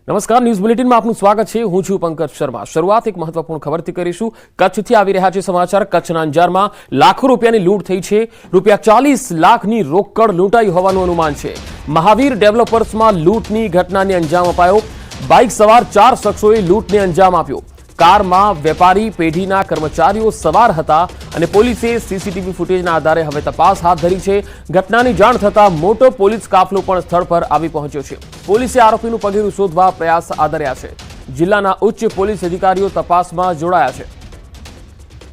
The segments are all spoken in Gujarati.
નમસ્કાર, ન્યૂઝ બુલેટિનમાં આપનું સ્વાગત છે। હું છું પંકજ શર્મા। શરૂઆત એક મહત્વપૂર્ણ ખબરથી કરીશું। કચ્છથી આવી રહ્યા છે સમાચાર। કચ્છના અંજારમાં લાખો રૂપિયાની લૂંટ થઈ છે। ₹40 લાખની રોકડ લૂંટાઈ હોવાનું અનુમાન છે। મહાવીર ડેવલપર્સમાં લૂંટની ઘટનાને અંજામ અપાયો। બાઇક સવાર 4 શખ્સોએ લૂંટને અંજામ આપ્યો। કારમાં વેપારી પેઢીના કર્મચારીઓ સવાર હતા અને પોલીસે સીસીટીવી ફૂટેજના આધારે હવે તપાસ હાથ ધરી છે। ઘટનાની જાણ થતાં મોટો પોલીસ કાફલો પણ સ્થળ પર આવી પહોંચ્યો છે। પોલીસે આરોપીનું પગેરું શોધવા પ્રયાસ આદર્યા છે। જિલ્લાના ઉચ્ચ પોલીસ અધિકારીઓ તપાસમાં જોડાયા છે।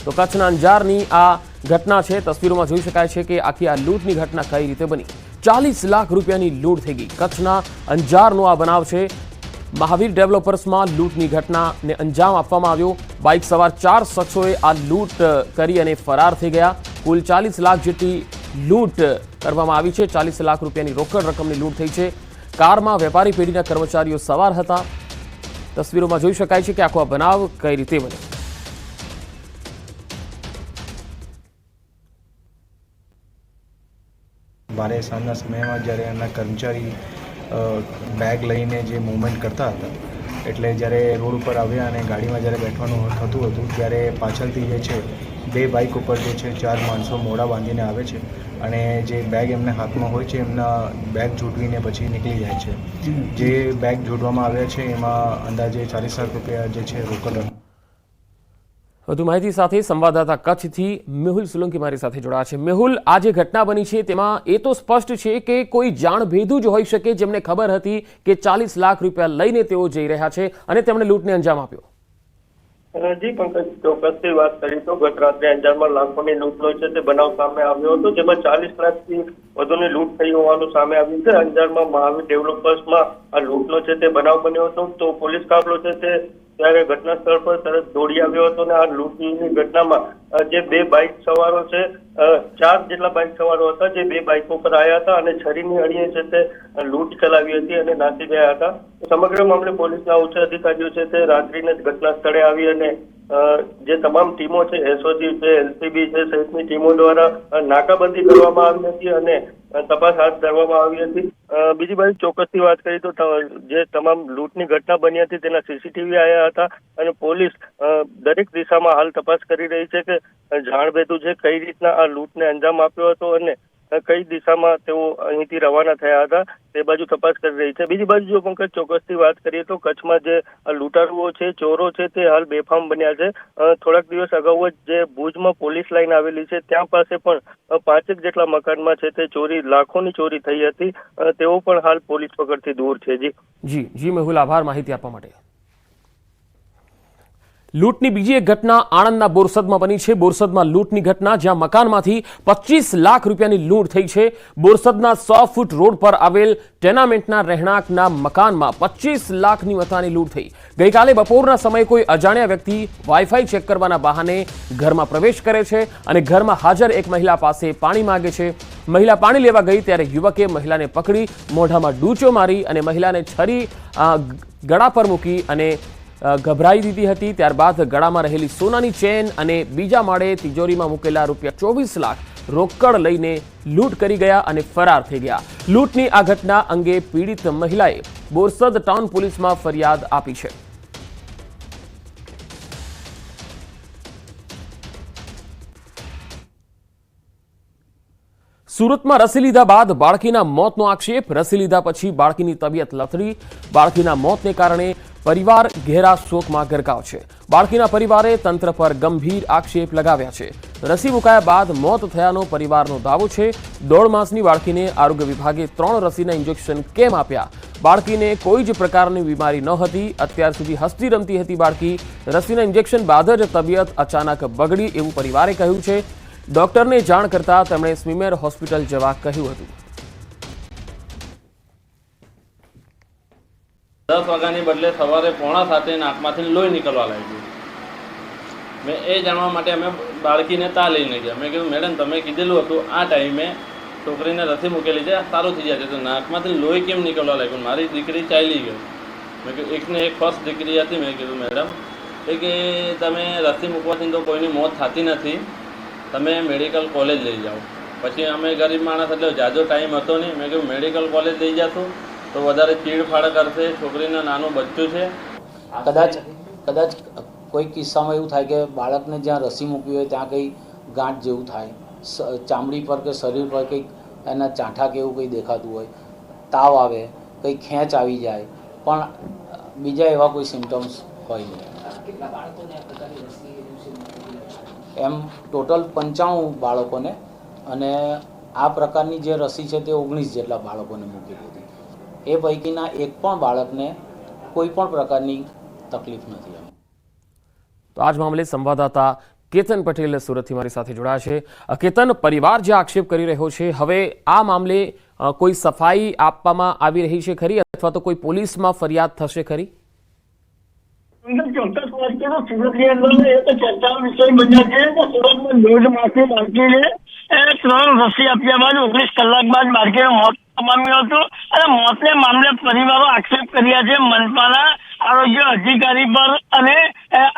તો કચ્છના અંજારની આ ઘટના છે। તસવીરોમાં જોઈ શકાય છે કે આખી આ લૂંટની ઘટના કઈ રીતે બની। 40 લાખ રૂપિયાની લૂંટ થઈ ગઈ। કચ્છના અંજારનો આ બનાવ છે। મહાવીર ડેવલપર્સમાં લૂંટની ઘટનાને અંજામ આપવામાં આવ્યો। બાઇક સવાર 4 શખ્સોએ આ લૂંટ કરી અને ફરાર થઈ ગયા। કુલ 40 લાખ જેટલી લૂંટ કરવામાં આવી છે। 40 લાખ રૂપિયાની રોકડ રકમની લૂંટ થઈ છે। કારમાં વેપારી પેઢીના કર્મચારીઓ સવાર હતા। તસવીરોમાં જોઈ શકાય છે કે આખો આ બનાવ કઈ રીતે બન્યો। बारे सामना समयમાં જ્યારે એમના કર્મચારી બેગ લઈને જે મૂવમેન્ટ કરતા હતા એટલે જ્યારે રોડ ઉપર આવ્યા અને ગાડીમાં જ્યારે બેઠવાનું થતું હતું ત્યારે પાછળથી જે છે બે બાઇક ઉપર જે છે 4 માણસો મોઢા બાંધીને આવે છે અને જે બેગ એમના હાથમાં હોય છે એમના બેગ ઝૂંટવીને પછી નીકળી જાય છે। જે બેગ ઝૂંટવામાં આવ્યા છે એમાં અંદાજે 40 લાખ રૂપિયા જે છે રોકડ। વધુ માહિતી સાથે સંવાદદાતા કચ્છથી મેહુલ સોલંકી મારી સાથે જોડાયા છે। મેહુલ, આ જે ઘટના બની છે તેમાં એ તો સ્પષ્ટ છે કે કોઈ જાણભેદુ જ હોઈ શકે જેમને ખબર હતી કે 40 લાખ રૂપિયા લઈને તેઓ જઈ રહ્યા છે અને તેમણે લૂંટને અંજામ આપ્યો। જી પંકજ, ચોક્કસથી વાત કરી તો ગત રાત્રે અંજારમાં લાખોની લૂંટનો છે તે બનાવ સામે આવ્યો હતો, જેમાં 40 લાખથી વધુની લૂંટ થઈ હોવાનું સામે આવ્યું છે। અંજારમાં મહાવીર ડેવલપર્સમાં આ લૂંટનો છે તે બનાવ બન્યો હતો તો પોલીસ કાફલો છે તે ત્યારે ઘટના સ્થળ પર તરત દોડી આવ્યો હતો અને આ લૂંટની ઘટનામાં જે બે બાઇક સવારો છે 4 જેટલા બાઇક સવારો હતા જે બે બાઇકો પર આવ્યા હતા અને છરીની અડીએ છે તે લૂંટ ચલાવી હતી અને નાસી ગયા હતા। સમગ્ર મામલે પોલીસના ઉચ્ચ અધિકારીઓ છે તે રાત્રિને જ ઘટના સ્થળે આવી અને જે તમામ ટીમો છે એસઓજી છે એલસીબી છે સહિતની ટીમો દ્વારા નાકાબંધી કરવામાં આવી હતી અને તપાસ હાથ ધરવામાં આવી હતી। બીજી બાજુ ચોક્કસથી વાત કરી તો જે તમામ લૂંટની ઘટના બની હતી તેના સીસીટીવી આવ્યા હતા અને પોલીસ દરેક દિશામાં હાલ તપાસ કરી રહી છે કે જાણભેદુ છે કઈ રીતના આ લૂંટને અંજામ આપ્યો હતો અને કઈ દિશામાં તેઓ અહીંથી રવાના થયા હતા તે બાજુ તપાસ કરી રહી છે। બીજી બાજુ જો પંકજ ચોક્કસથી વાત કરીએ તો કચ્છમાં જે લૂંટારુઓ છે ચોરો છે તે હાલ બેફામ બન્યા છે। થોડાક દિવસ અગાઉ જ જે ભુજમાં પોલીસ લાઈન આવેલી છે ત્યાં પાસે પણ 5 જેટલા મકાનમાં છે તે ચોરી લાખોની ચોરી થઈ હતી। તેઓ પણ હાલ પોલીસ પકડથી દૂર છે। જી મેહુલ, આભાર માહિતી આપવા માટે। લૂંટની બીજી એક ઘટના આણંદના બોરસદમાં બની છે। બોરસદમાં લૂંટની ઘટના જ્યાં મકાનમાંથી 25 લાખ રૂપિયાની લૂંટ થઈ છે। બોરસદના 100 ફૂટ રોડ પર આવેલ ટેનામેન્ટના રહેણાંકના મકાનમાં 25 લાખની મતાની લૂંટ થઈ। ગઈકાલે બપોરના સમયે કોઈ અજાણ્યા વ્યક્તિ વાઈફાઈ ચેક કરવાના બહાને ઘરમાં પ્રવેશ કરે છે અને ઘરમાં હાજર એક મહિલા પાસે પાણી માંગે છે। મહિલા પાણી લેવા ગઈ ત્યારે યુવકે મહિલાને પકડી મોઢામાં ડૂચો મારી અને મહિલાને છરી ગળા પર મૂકી અને ગભરાઈ દીધી હતી। ત્યારબાદ ગળામાં રહેલી સોનાની ચેન અને બીજા માળે તિજોરીમાં મૂકેલા ₹24 લાખ રોકડ લઈને લૂંટ કરી ગયા અને ફરાર થઈ ગયા। લૂંટની આ ઘટના અંગે પીડિત મહિલાએ બોરસદ ટાઉન પોલીસમાં ફરિયાદ આપી છે। સુરતમાં રસી લીધા બાદ બાળકીના મોતનો આક્ષેપ। રસી લીધા પછી બાળકીની તબિયત લથડી। બાળકીના મોતને કારણે પરિવાર ઘેરા શોકમાં ગરકાવ છે। બાળકીના પરિવારે તંત્ર પર ગંભીર આક્ષેપ લગાવ્યા છે। રસી મુકાયા બાદ મોત થયાનો પરિવારનો દાવો છે। 1.5 માસની બાળકીને આરોગ્ય વિભાગે 3 રસીના ઇન્જેક્શન કેમ આપ્યા? બાળકીને કોઈ જ પ્રકારની બીમારી ન હતી। અત્યાર સુધી હસતી રમતી હતી બાળકી। રસીના ઇન્જેક્શન બાદ જ તબિયત અચાનક બગડી એવું પરિવારે કહ્યું છે। ડોક્ટરને જાણ કરતા તેમણે સ્મીમેર હોસ્પિટલ જવા કહ્યું હતું। 10 વાગ્યાની બદલે સવારે 6:45 નાકમાંથી લોહી નીકળવા લાગ્યું। મેં એ જાણવા માટે અમે બાળકીને ત્યાં લઈને ગયા। મેં કીધું મેડમ તમે કીધેલું હતું આ ટાઈમે છોકરીને રસી મૂકેલી છે સારું થઈ જશે તો નાકમાંથી લોહી કેમ નીકળવા લાગ્યું? મારી દીકરી ચાલી ગઈ। મેં કીધું એકને એક ફર્સ્ટ દીકરી હતી। મેં કીધું મેડમ એ કે તમે રસી મૂકવાથી તો કોઈની મોત થતી નથી, તમે મેડિકલ કોલેજ લઈ જાઓ। પછી અમે ગરીબ માણસ એટલે જાજો ટાઈમ હતો નહીં। મેં કીધું મેડિકલ કોલેજ લઈ જશું તો વધારે ચીડફાડ કરશે. છોકરીને નાનું બચ્ચું છે. કદાચ કોઈ કિસ્સામાં એવું થાય કે બાળકને જ્યાં રસી મૂકવી હોય ત્યાં કંઈ ગાંઠ જેવું થાય, ચામડી પર કે શરીર પર કંઈક એના ચાંઠા કે એવું કંઈ દેખાતું હોય, તાવ આવે, કંઈ ખેંચ આવી જાય, પણ બીજા એવા કોઈ સિમ્ટમ્સ હોય નહીં. એમ ટોટલ 95 બાળકોને, અને આ પ્રકારની જે રસી છે તે 19 જેટલા બાળકોને મૂકેલી હતી. એ પૈકીના એક પણ બાળકને કોઈ પણ પ્રકારની તકલીફ નથી. તો આજ મામલે સંવાદદાતા કેતન પટેલ સુરતથી મારી સાથે જોડાયા છે. કેતન, પરિવાર જે આક્ષેપ કરી રહ્યો છે, હવે આ મામલે કોઈ સફાઈ આપવામાં આવી રહી છે ખરી, અથવા તો કોઈ પોલીસમાં ફરિયાદ થશે ખરી? ચોક્કસ વાત કરો, સુરતની અંદર એક ચર્ચાનો વિષય બન્યા છે કે સુરતમાં 1.5 માસની બાળકીને 3 રસી આપ્યા બાદ 19 કલાક બાદ બાળકીનું મોત પામ્યું હતું. અને મોતને મામલે પરિવારો આક્ષેપ કર્યા છે મનપાના આરોગ્ય અધિકારી પર અને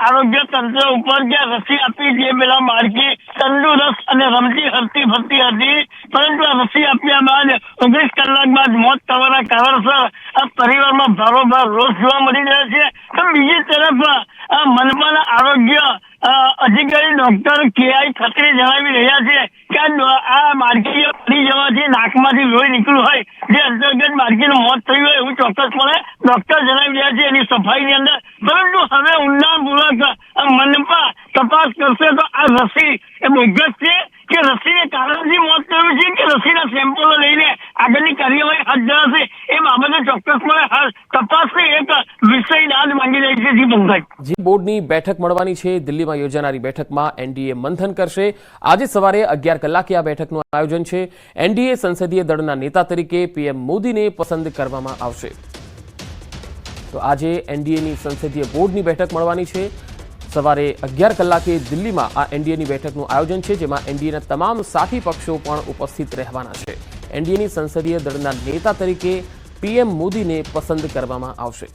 આરોગ્ય તંત્ર ઉપર કે રસી આપી જે પેલા બાળકી તંદુરસ્ત અને રમતી હરતી ફરતી હતી, પરંતુ આ રસી આપ્યા બાદ 19 કલાક બાદ મોત થવાના કારણસર આ પરિવારમાં ભારોભાર રોષ જોવા મળી રહ્યો છે. તો બીજી તરફ મનપાના આરોગ્ય અધિકારી ડોક્ટર KI ખત્રી જણાવી રહ્યા છે કે આ બાળકી પડી જવાથી નાકમાંથી લોહી નીકળ્યું હોય, જે અંતર્ગત બાળકીનું મોત થયું હોય એવું ચોક્કસપણે ડોક્ટર જણાવી રહ્યા છે એની સફાઈની અંદર. પરંતુ હવે ઊંડાણપૂર્વક મનપા તપાસ કરશે તો આ રસી એ બોગસ છે કે રસીને કારણથી મોત થયું છે કે રસીના સેમ્પલો લઈને આગળની કાર્યવાહી હાથ ધરાશે, એ બાબતે ચોક્કસપણે તપાસની એક વિષય દાદ માંગી રહી છે. જી પંકજ, જે બોર્ડની બેઠક મળવાની છે, દિલ્હીમાં યોજાનારી બેઠકમાં NDA મંથન કરશે. આજે સવારે 11 કલાકે આ બેઠકનું આયોજન છે. NDA સંસદીય દળના નેતા તરીકે PM મોદીને પસંદ કરવામાં આવશે. તો આજે NDAની સંસદીય બોર્ડની બેઠક મળવાની છે. સવારે 11 કલાકે દિલ્હીમાં આ NDAની બેઠકનું આયોજન છે, જેમાં NDAના તમામ સાથી પક્ષો પણ ઉપસ્થિત રહેવાના છે. NDAની સંસદીય દળના નેતા તરીકે PM મોદીને પસંદ કરવામાં આવશે.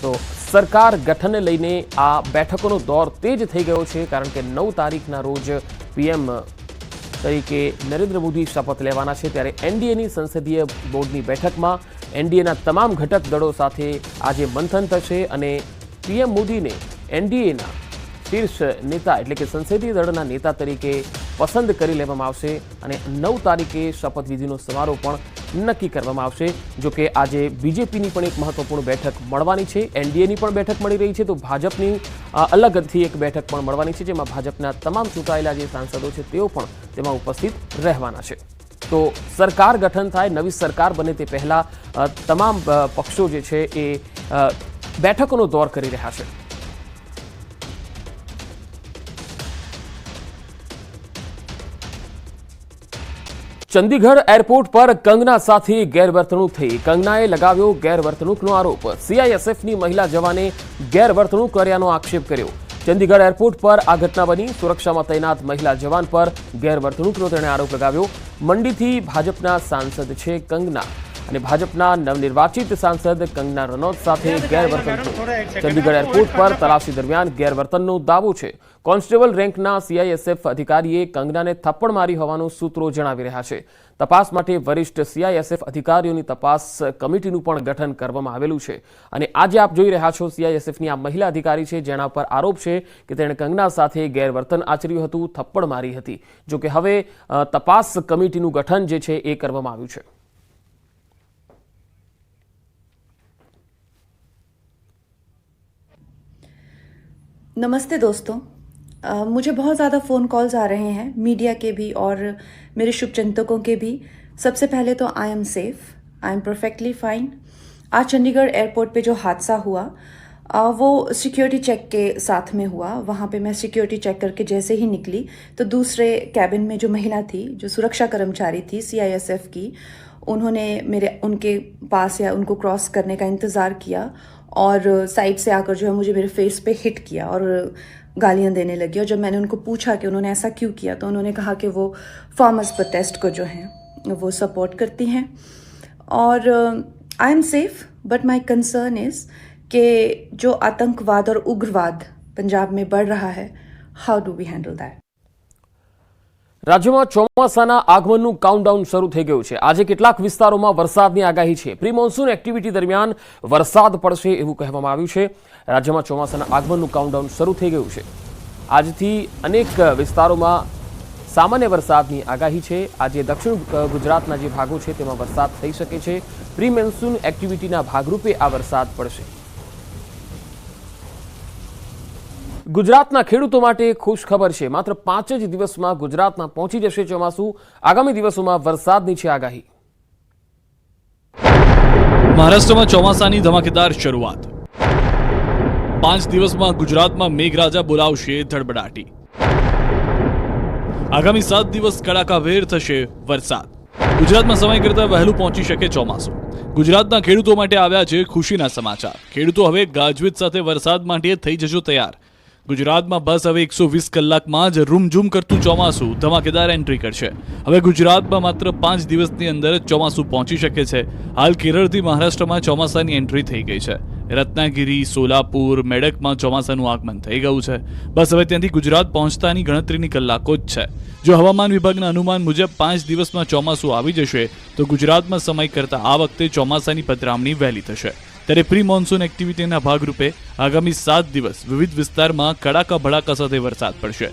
તો સરકાર ગઠનને લઈને આ બેઠકોનો દોર તેજ થઈ ગયો છે, કારણ કે 9 તારીખના રોજ PM તરીકે નરેન્દ્ર મોદી શપથ લેવાના છે. ત્યારે NDAની સંસદીય બોર્ડની બેઠકમાં NDAના તમામ ઘટક દળો સાથે આજે મંથન થશે અને PM મોદીને NDAના શીર્ષ નેતા એટલે કે સંસદીય દળના નેતા તરીકે પસંદ કરી લેવામાં આવશે અને 9 તારીખે શપથવિધિનો સમારોહ પણ નક્કી કરવામાં આવશે. જો કે આજે BJPની પણ એક મહત્વપૂર્ણ બેઠક મળવાની છે. NDAની પણ બેઠક મળી રહી છે, તો ભાજપની અલગથી એક બેઠક પણ મળવાની છે, જેમાં ભાજપના તમામ ચૂંટાયેલા જે સાંસદો છે તેઓ પણ તેમાં ઉપસ્થિત રહેવાના છે. તો સરકાર ગઠન થાય, નવી સરકાર બને તે પહેલા તમામ પક્ષો જે છે એ બેઠકોનો દોર કરી રહ્યા છે. ચંદીગઢ એરપોર્ટ પર કંગના સાથે ગેરવર્તણૂક થઈ. કંગનાએ લગાવ્યો ગેરવર્તણૂકનો આરોપ. CISFની મહિલા જવાને ગેરવર્તણૂક કર્યાનો આક્ષેપ કર્યો. ચંદીગઢ એરપોર્ટ પર આ ઘટના બની. સુરક્ષામાં તૈનાત મહિલા જવાન પર ગેરવર્તણૂકનો તેણે આરોપ લગાવ્યો. મંડીથી ભાજપના સાંસદ છે કંગના અને ભાજપના નવનિર્વાચિત સાંસદ કંગના રનૌત સાથે ગેરવર્તન. ચંદીગઢ એરપોર્ટ પર તલાશી દરમિયાન ગેરવર્તનનો દાવો છે. કોન્સ્ટેબલ રેન્કના CISF અધિકારીએ કંગનાને થપ્પડ મારી હોવાનું સૂત્રો જણાવી રહ્યા છે. તપાસ માટે વરિષ્ઠ CISF અધિકારીઓની તપાસ કમિટીનું પણ ગઠન કરવામાં આવેલું છે. અને આજે આપ જોઈ રહ્યા છો CISFની આ મહિલા અધિકારી છે, જેના પર આરોપ છે કે તેણે કંગના સાથે ગેરવર્તન આચર્યું હતું, થપ્પડ મારી હતી. જો કે હવે તપાસ કમિટીનું ગઠન જે છે એ કરવામાં આવ્યું છે. नमस्ते दोस्तों, मुझे बहुत ज़्यादा फ़ोन कॉल्स आ रहे हैं, मीडिया के भी और मेरे शुभचिंतकों के भी. सबसे पहले तो I am safe, I am perfectly fine. आज चंडीगढ़ एयरपोर्ट पे जो हादसा हुआ वो सिक्योरिटी चेक के साथ में हुआ. वहाँ पे मैं सिक्योरिटी चेक करके जैसे ही निकली तो दूसरे कैबिन में जो महिला थी, जो सुरक्षा कर्मचारी थी CISF की, उन्होंने उनके पास या उनको क्रॉस करने का इंतज़ार किया और साइड से आकर जो है मुझे मेरे फेस पे हिट किया और गालियां देने लगी. और जब मैंने उनको पूछा कि उन्होंने ऐसा क्यों किया, तो उन्होंने कहा कि वो फार्मर्स प्रोटेस्ट को जो है वो सपोर्ट करती हैं. और I am safe, but my concern is कि जो आतंकवाद और उग्रवाद पंजाब में बढ़ रहा है, how do we handle that. રાજ્યમાં ચોમાસાના આગમનનું કાઉન્ટડાઉન શરૂ થઈ ગયું છે. આજે કેટલાક વિસ્તારોમાં વરસાદની આગાહી છે. પ્રી મોન્સૂન એક્ટિવિટી દરમિયાન વરસાદ પડશે એવું કહેવામાં આવ્યું છે. રાજ્યમાં ચોમાસાના આગમનનું કાઉન્ટડાઉન શરૂ થઈ ગયું છે. આજથી અનેક વિસ્તારોમાં સામાન્ય વરસાદની આગાહી છે. આજે દક્ષિણ ગુજરાતના જે ભાગો છે તેમાં વરસાદ થઈ શકે છે. પ્રી મોન્સૂન એક્ટિવિટીના ભાગરૂપે આ વરસાદ પડશે. ગુજરાતના ખેડૂતો માટે ખુશ ખબર છે. માત્ર 5 જ દિવસમાં ગુજરાતમાં પહોંચી જશે ચોમાસું. આગામી દિવસોમાં વરસાદની છે આગાહી. મહારાષ્ટ્રમાં ચોમાસાની ધમાકેદાર શરૂઆત. 5 દિવસમાં ગુજરાતમાં મેઘરાજા બોલાવશે ધડબડાટી. આગામી 7 દિવસ કડાકાભેર થશે વરસાદ. ગુજરાતમાં સમય કરતાં વહેલું પહોંચી શકે ચોમાસું. ગુજરાતના ખેડૂતો માટે આવ્યા છે ખુશીના સમાચાર. ખેડૂતો હવે ગાજવીજ સાથે વરસાદ માટે થઈ જજો તૈયાર. ગુજરાતમાં બસ હવે 120 કલાકમાં જ રૂમઝૂમ કરતું ચોમાસું ધમાકેદાર એન્ટ્રી કરશે. હવે ગુજરાતમાં માત્ર 5 દિવસની અંદર જ ચોમાસું પહોંચી શકે છે. હાલ કેરળથી મહારાષ્ટ્રમાં ચોમાસાની એન્ટ્રી થઈ ગઈ છે. રત્નાગીરી, સોલાપુર, મેડકમાં ચોમાસાનું આગમન થઈ ગયું છે. બસ હવે ત્યાંથી ગુજરાત પહોંચતાની ગણતરીની કલાકો જ છે. જો હવામાન વિભાગના અનુમાન મુજબ 5 દિવસમાં ચોમાસું આવી જશે તો ગુજરાતમાં સમય કરતાં આ વખતે ચોમાસાની પધરામણી વહેલી થશે. ત્યારે પ્રી મોન્સૂન એક્ટિવિટીના ભાગરૂપે આગામી 7 દિવસ વિવિધ વિસ્તારમાં કડાકા ભડાકા સાથે વરસાદ પડશે.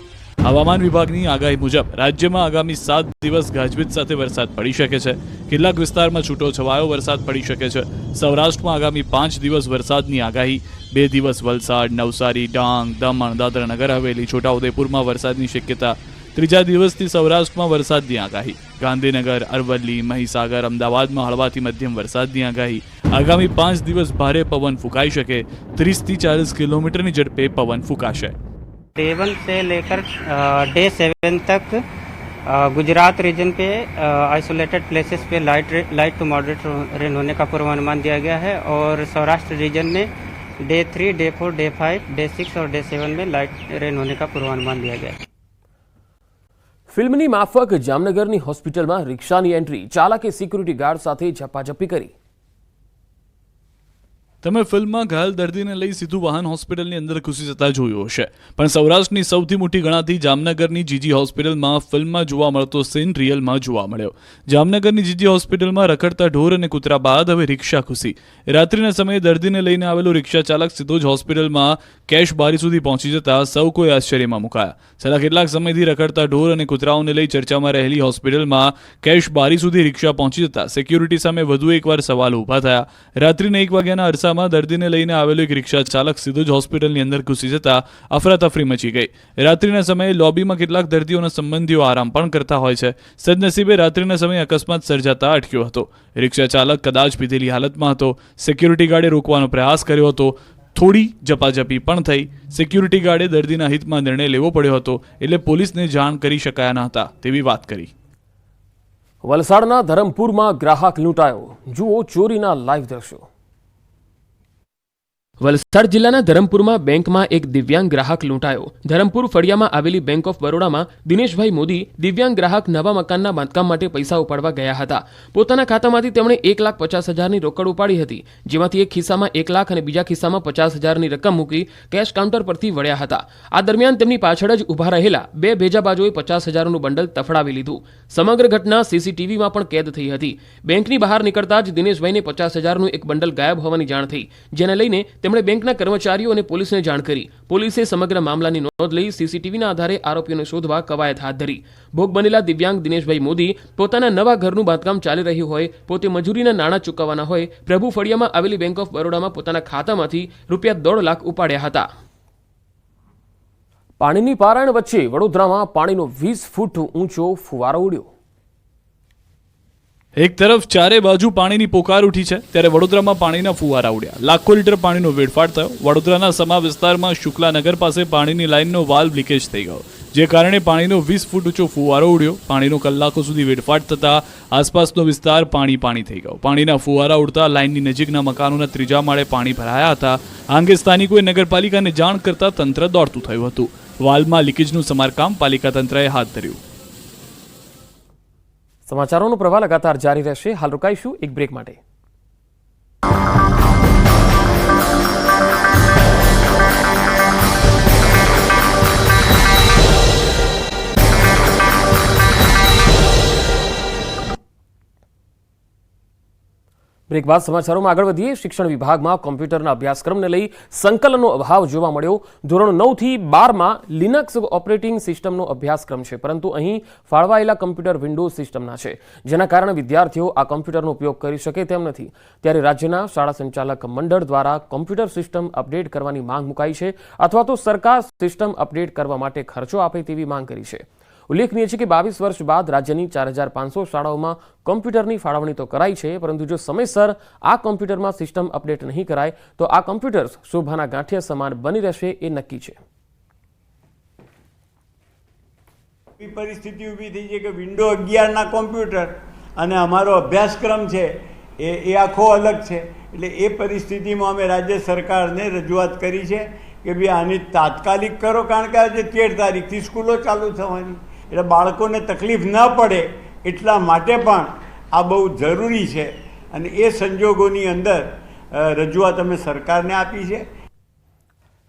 હવામાન વિભાગની આગાહી મુજબ રાજ્યમાં આગામી 7 દિવસ ગાજવીજ સાથે વરસાદ પડી શકે છે. કેટલાક વિસ્તારમાં છૂટો છવાયો વરસાદ પડી શકે છે. સૌરાષ્ટ્રમાં આગામી 5 દિવસ વરસાદની આગાહી. 2 દિવસ વલસાડ, નવસારી, ડાંગ, દમણ, દાદરા નગર હવેલી, છોટાઉદેપુરમાં વરસાદની શક્યતા. ત્રીજા દિવસથી સૌરાષ્ટ્રમાં વરસાદની આગાહી. ગાંધીનગર, અરવલ્લી, મહીસાગર, અમદાવાદમાં હળવાથી મધ્યમ વરસાદની આગાહી. આગામી 5 દિવસ ભારે પવન ફૂંકાઈ શકે. 30 થી 40 કિલોમીટરની ઝડપે પવન ફૂંકાશે. डे 1 से लेकर डे 7 तक गुजरात रीजन पे आइसोलेटेड प्लेसेस पे लाइट टू मॉडरेट रेन होने का पूर्वानुमान दिया गया है और सौराष्ट्र रीजन में डे 3, डे 4, डे 5, डे 6 और डे 7 में लाइट रेन होने का पूर्वानुमान दिया गया है. ફિલ્મની માફક જામનગરની હોસ્પિટલમાં રિક્ષાની એન્ટ્રી. ચાલકે સિક્યુરિટી ગાર્ડ સાથે ઝપાઝપી કરી. તમે ફિલ્મમાં ઘાયલ દર્દીને લઈ સીધું વાહન હોસ્પિટલની અંદર ઘૂસી જતા જોયું હશે, પણ સૌરાષ્ટ્રની સૌથી મોટી ગણાતી જામનગરની જીજી હોસ્પિટલમાં ફિલ્મમાં જોવા મળતો સીન રિયલમાં જોવા મળ્યો. જામનગરની જીજી હોસ્પિટલમાં રખડતા ઢોર અને કૂતરા બાદ હવે રિક્ષા ઘૂસી. રાત્રિના સમયે દર્દીને લઈને આવેલો રિક્ષા ચાલક સીધો જ હોસ્પિટલમાં કેશ બારી સુધી પહોંચી જતા સૌ કોઈ આશ્ચર્યમાં મુકાયા. છેલ્લા કેટલાક સમયથી રખડતા ઢોર અને કૂતરાઓને લઈ ચર્ચામાં રહેલી હોસ્પિટલમાં કેશ બારી સુધી રિક્ષા પહોંચી જતા સિક્યુરિટી સામે વધુ એકવાર સવાલ ઊભા થયા. રાત્રિના 1 વાગ્યાના અરસામાં દર્દીને લઈને આવેલો એક રિક્ષા ચાલક સીધો જ હોસ્પિટલની અંદર ઘૂસી જતા અફરાતફરી મચી ગઈ. રાત્રિના સમયે લોબીમાં કેટલાક દર્દીઓના સંબંધીઓ આરામ પણ કરતા હોય છે. સદનસીબે રાત્રિના સમયે અકસ્માત સર્જાતા અટક્યો હતો. રિક્ષા ચાલક કદાચ પીધેલી હાલતમાં હતો. સિક્યુરિટી ગાર્ડે રોકવાનો પ્રયાસ કર્યો હતો. થોડી ઝપાઝપી પણ થઈ. સિક્યુરિટી ગાર્ડે દર્દીના હિતમાં નિર્ણય લેવો પડ્યો હતો, એટલે પોલીસને જાણ કરી શકાયા ન હતા તેવી વાત કરી. વલસાડના ધરમપુરમાં ગ્રાહક લૂંટાયો. જુઓ ચોરીના લાઈવ દ્રશ્યો. વલસાડ જિલ્લાના ધરમપુરમાં બેંકમાં એક દિવ્યાંગ ગ્રાહક લૂંટાયો. ધરમપુર ફળિયામાં આવેલી બેંક ઓફ બરોડામાં દિનેશભાઈ મોદી દિવ્યાંગ ગ્રાહક નવા મકાનના બાંધકામ માટે પૈસા ઉપાડવા ગયા હતા. પોતાના ખાતામાંથી તેમણે 1,50,000ની રોકડ ઉપાડી હતી, જેમાંથી એક ખિસ્સામાં 1 લાખ અને બીજા ખિસ્સામાં 50,000ની રકમ મૂકી કેશ કાઉન્ટર પરથી વળ્યા હતા. આ દરમિયાન તેમની પાછળ જ ઊભા રહેલા 2 ભેજાબાજોએ 50,000નું બંડલ તફડાવી લીધું. સમગ્ર ઘટના સીસીટીવીમાં પણ કેદ થઈ હતી. બેંકની બહાર નીકળતા જ દિનેશભાઈને 50,000નું એક બંડલ ગાયબ હોવાની જાણ થઈ, જેને લઈને તેમણે બેંકના કર્મચારીઓ અને પોલીસને જાણ કરી. પોલીસે સમગ્ર મામલાની નોંધ લઈ સીસીટીવીના આધારે આરોપીઓને શોધવા કવાયત હાથ ધરી. ભોગ બનેલા દિવ્યાંગ દિનેશભાઈ મોદી પોતાના નવા ઘરનું બાંધકામ ચાલી રહ્યું હોય, પોતે મજૂરીના નાણાં ચૂકવવાના હોય, પ્રભુ ફળિયામાં આવેલી બેંક ઓફ બરોડામાં પોતાના ખાતામાંથી ₹1.5 લાખ ઉપાડ્યા હતા. પાણીની પારાયણ વચ્ચે વડોદરામાં પાણીનો 20 ફૂટ ઊંચો ફુવારો ઉડ્યો. એક તરફ ચારે બાજુ પાણીની પોકાર ઉઠી છે, ત્યારે વડોદરામાં પાણીના ફુવારા ઉડ્યા. લાખો લીટર પાણીનો વેડફાટ થયો. વડોદરાના સમા વિસ્તારમાં શુક્લાનગર પાસે પાણીની લાઇનનો વાલ્વ લીકેજ થઈ ગયો, જે કારણે પાણીનો 20 ફૂટ ઊંચો ફુવારો ઉડ્યો. પાણીનો કલાકો સુધી વેડફાટ થતા આસપાસનો વિસ્તાર પાણી થઈ ગયો. પાણીના ફુવારા ઉડતા લાઇનની નજીકના મકાનોના 3જા માળે પાણી ભરાયા હતા. આ અંગે સ્થાનિકોએ નગરપાલિકાને જાણ કરતા તંત્ર દોડતું થયું હતું. વાલ્વમાં લીકેજનું સમારકામ પાલિકા તંત્રએ હાથ ધર્યું. સમાચારોનો પ્રવાહ લગાતાર જારી રહેશે. હાલ રોકાઈશું એક બ્રેક માટે. બ્રેક બાદ સમાચારોમાં આગળ વધીએ. શિક્ષણ વિભાગમાં કોમ્પ્યુટરના અભ્યાસક્રમને લઈ સંકલનનો અભાવ જોવા મળ્યો. ધોરણ 9 થી 12માં લિનક્સ ઓપરેટિંગ સિસ્ટમનો અભ્યાસક્રમ છે, પરંતુ અહીં ફાળવાયેલા કમ્પ્યુટર વિન્ડોઝ સિસ્ટમના છે, જેના કારણે વિદ્યાર્થીઓ આ કમ્પ્યુટરનો ઉપયોગ કરી શકે તેમ નથી. ત્યારે રાજ્યના શાળા સંચાલક મંડળ દ્વારા કોમ્પ્યુટર સિસ્ટમ અપડેટ કરવાની માંગ મુકાઈ છે, અથવા તો સરકાર સિસ્ટમ અપડેટ કરવા માટે ખર્ચો આપે તેવી માંગ કરી છે. ઉલ્લેખનીય છે કે 22 વર્ષ બાદ રાજ્યની 4500 શાળાઓમાં કોમ્પ્યુટરની ફાળવણી તો કરાઈ છે, પરંતુ જો સમયસર આ કોમ્પ્યુટરમાં સિસ્ટમ અપડેટ નહીં કરાય તો આ કોમ્પ્યુટર્સ શોભાના ગાંઠિયા સમાન બની રહેશે એ નક્કી છે. પરિસ્થિતિ ઊભી થઈ છે કે વિન્ડો 11ના કોમ્પ્યુટર અને અમારો અભ્યાસક્રમ છે એ આખો અલગ છે. એટલે એ પરિસ્થિતિમાં અમે રાજ્ય સરકારને રજૂઆત કરી છે કે ભાઈ આની તાત્કાલિક કરો, કારણ કે આજે 13 તારીખથી સ્કૂલો ચાલુ થવાની, એટલે બાળકોને તકલીફ ન પડે એટલા માટે પણ આ બહુ જરૂરી છે. અને એ સંજોગોની અંદર રજૂઆત અમે સરકારને આપી છે.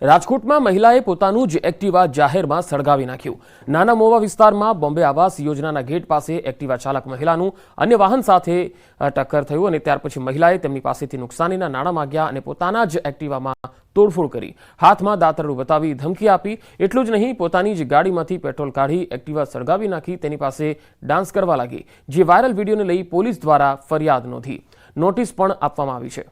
રાજકોટમાં મહિલાએ પોતાનું જ એક્ટિવા જાહેરમાં સળગાવી નાખ્યું. નાના મોવા વિસ્તારમાં બોમ્બે આવાસ યોજનાના ગેટ પાસે એક્ટિવા ચાલક મહિલાનું અન્ય વાહન સાથે ટક્કર થયું અને ત્યાર પછી મહિલાએ તેમની પાસેથી નુકસાનીના નાણાં માંગ્યા અને પોતાના જ એક્ટિવામાં તોડફોડ કરી, હાથમાં દાતરડું બતાવી ધમકી આપી. એટલું જ નહીં, પોતાની જ ગાડીમાંથી પેટ્રોલ કાઢી એક્ટિવા સળગાવી નાખી તેની પાસે ડાન્સ કરવા લાગી. જે વાયરલ વિડીયોને લઈ પોલીસ દ્વારા ફરિયાદ નોંધી, નોટિસ પણ આપવામાં આવી છે.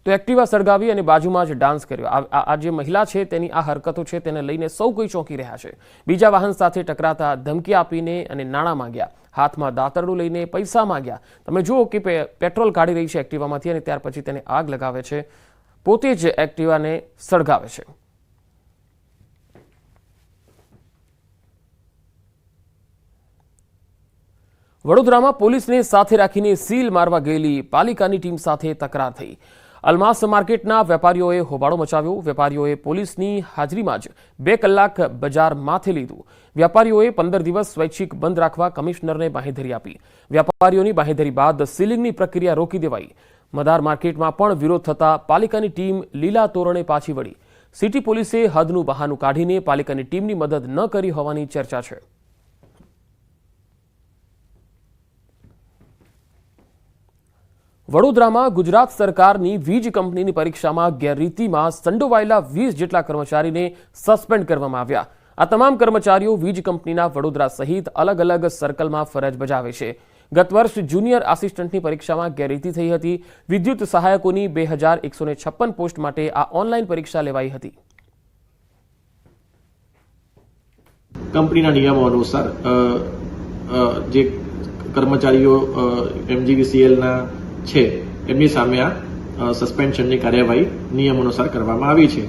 તો એક્ટિવા સળગાવી અને બાજુમાં જ ડાન્સ કર્યો. આ જે મહિલા છે તેની આ હરકતો છે તેને લઈને સૌ કોઈ ચોંકી રહ્યા છે. બીજા વાહન સાથે ટકરાતા ધમકી આપીને અને નાણાં માંગ્યા, હાથમાં દાતરડું લઈને પૈસા માંગ્યા. તમે જુઓ કે પેટ્રોલ કાઢી રહી છે એક્ટિવામાંથી અને ત્યાર પછી તેને આગ લગાવે છે, પોતે જ એક્ટિવાને સળગાવે છે. વડોદરામાં પોલીસને સાથે રાખીને સીલ મારવા ગયેલી પાલિકાની ટીમ સાથે તકરાર થઈ. અલમાસ માર્કેટના વેપારીઓએ હોબાળો મચાવ્યો. વેપારીઓએ પોલીસની હાજરીમાં જ 2 કલાક બજાર માથે લીધું. વેપારીઓએ 15 દિવસ સ્વૈચ્છિક બંધ રાખવા કમિશનરને બાંહેધરી આપી. વેપારીઓની બાંહેધરી બાદ સીલિંગની પ્રક્રિયા રોકી દેવાઈ. મદાર માર્કેટમાં પણ વિરોધ થતા પાલિકાની ટીમ લીલા તોરણે પાછી વળી. સિટી પોલીસે હદનું બહાનું કાઢીને પાલિકાની ટીમની મદદ ન કરી હોવાની ચર્ચા છે. વડોદરામાં ગુજરાત સરકારની વીજ કંપનીની પરીક્ષામાં ગેરરીતિમાં સંડોવાયેલા 20 જેટલા કર્મચારીને સસ્પેન્ડ કરવામાં આવ્યા. આ તમામ કર્મચારીઓ વીજ કંપનીના વડોદરા સહિત અલગ અલગ સર્કલમાં ફરજ બજાવે છે. ગત વર્ષ જુનિયર આસિસ્ટન્ટની પરીક્ષામાં ગેરરીતિ થઈ હતી. વિદ્યુત સહાયકોની 2156 પોસ્ટ માટે આ ઓનલાઈન પરીક્ષા લેવાઈ હતી. કંપનીના નિયમો અનુસાર જે કર્મચારીઓ MGVCLના છે એમની સામે આ સસ્પેન્શનની કાર્યવાહી નિયમ અનુસાર કરવામાં આવી છે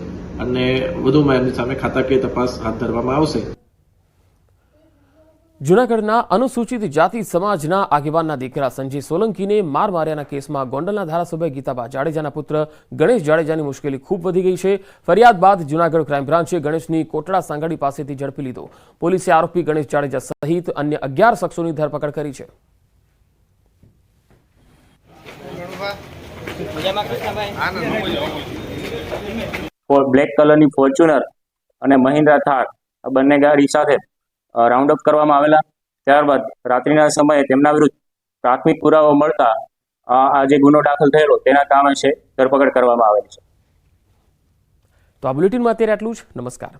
અને વધુમાં એમની સામે ખાતાકીય તપાસ હાથ ધરવામાં આવશે. જૂનાગઢના અનુસૂચિત જાતિ સમાજના આગેવાનના દીકરા સંજય સોલંકીને માર માર્યાના કેસમાં ગોંડલના ધારાસભ્ય ગીતાબા જાડેજાના પુત્ર ગણેશ જાડેજાની મુશ્કેલી ખૂબ વધી ગઈ છે. ફરિયાદ બાદ જૂનાગઢ ક્રાઇમ બ્રાન્ચે ગણેશની કોટડા સાંગાડી પાસેથી ઝડપી લીધો. પોલીસે આરોપી ગણેશ જાડેજા સહિત અન્ય 11 શખ્સોની ધરપકડ કરી છે. બ્લેક કલરની ફોર્ચ્યુનર અને મહિન્દ્રા થાર આ બંને ગાડી સાથે રાઉન્ડ અપ કરવામાં આવેલા. ત્યારબાદ રાત્રિના સમયે તેમના વિરુદ્ધ પ્રાથમિક પુરાવો મળતા આ જે ગુનો દાખલ થયેલો તેના કામે છે ધરપકડ કરવામાં આવેલી છે. તો આ બુલેટિનમાં અત્યારે આટલું જ. નમસ્કાર.